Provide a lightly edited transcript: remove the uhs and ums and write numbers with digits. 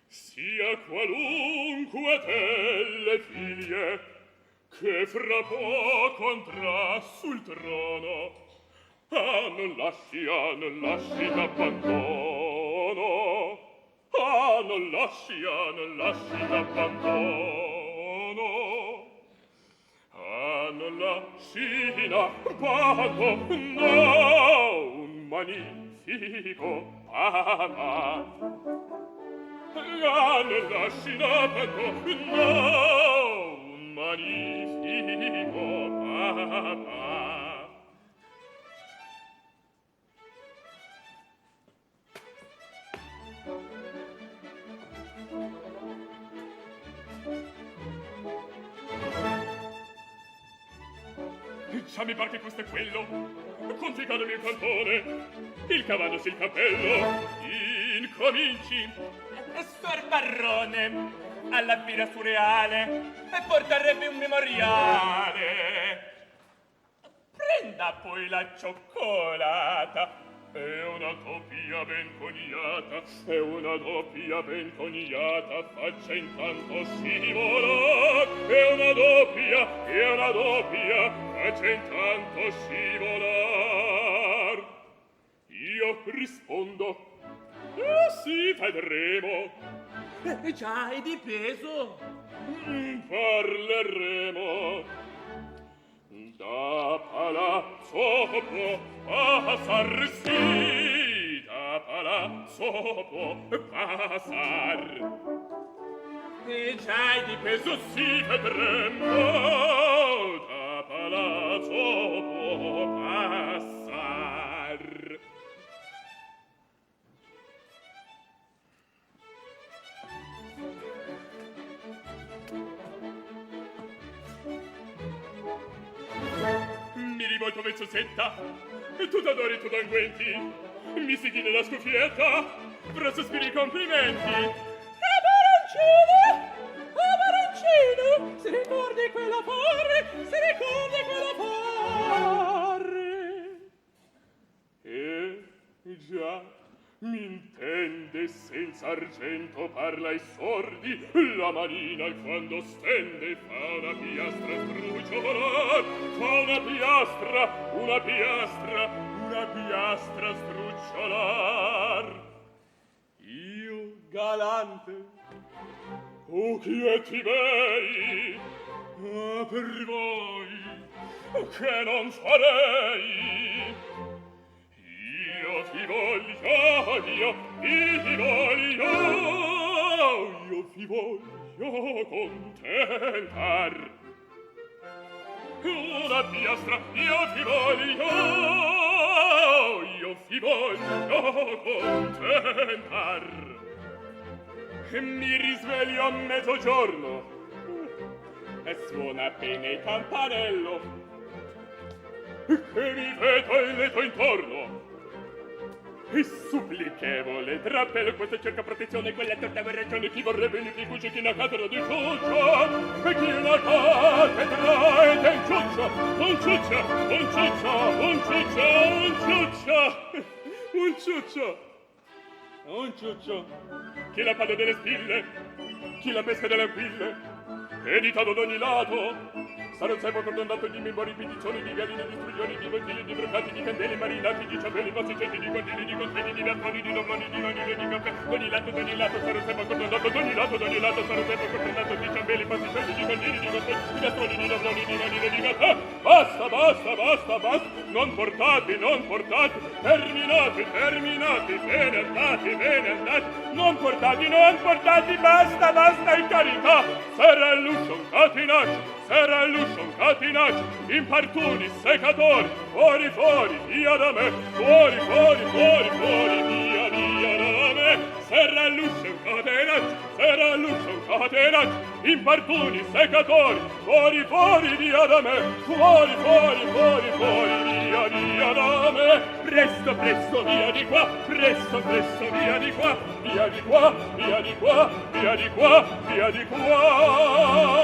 Sia qualunque delle figlie che fra poco andrà sul trono, non lasci l'abbandono, non lasci l'abbandono, non lasci l'abbandono, no, un magnifico papà. Non lasci l'abbandono, un magnifico papà. Già mi par che questo è quello, confidatemi il cantone, il cavallo sil cappello, incominci. Sor Barrone, alla fira surreale, porterebbe un memoriale. Prenda poi la cioccolata. È una doppia ben coniata, è una doppia ben coniata, faccia intanto scivolar. È una doppia, faccia intanto scivolar. Io rispondo, sì, vedremo. Già, è di peso. Parleremo. Da palazzo può passar, sì, da palazzo può passar. Già, è di peso. Sì, vedremo. Da palazzo può passar. Mi rivolto verso Setta, tu t'adori, tu t'anguenti, mi sighi nella scuffietta, fra sospiri i complimenti. Baroncino, si ricordi quell'affare, già, m'intende senza argento, parla ai sordi, la manina e quando stende fa una piastra strucciolar, fa una piastra strucciolar. Io galante, o quieti bei, per voi che non farei. Io ti voglio contentar. Una piastra io ti voglio contentar. Mi risveglio a mezzogiorno e suona appena il campanello, che mi vedo il letto intorno e supplichevole drappello. Questa cerca protezione, quella torta aveva ragione. Chi vorrebbe in rifugi, chi una cattedra di ciuccia, e chi una cattedra ed è un ciuccia, un ciuccio, chi la palla delle spille, chi la pesca delle aquille, editato d'ogni lato, sarà un servo condannato di membri, pidiccioni, di galline, di struglioni, di bottiglie, di broccati, di candele, marinati, di ciambelli, massiccetti, di guardini, di confini, di lattoni, di domani, di vanille, di caffè, d'ogni lato, sarà un servo condannato, d'ogni lato, sarà un servo condannato, di ciambelli, massiccetti, di guardini, di confini, di lattoni, di domani, di vanille, di caffè. Basta, non portate, terminate, bene andati, non portati, basta, in carità, sarà l'uscio un catenaccio, impartuni, seccatori, fuori, via da me, fuori, via da me, sarà l'uscio un catenaccio, impartuni, seccatori, fuori, via da me, fuori, via da me, presto, via di qua, via di qua, via di qua.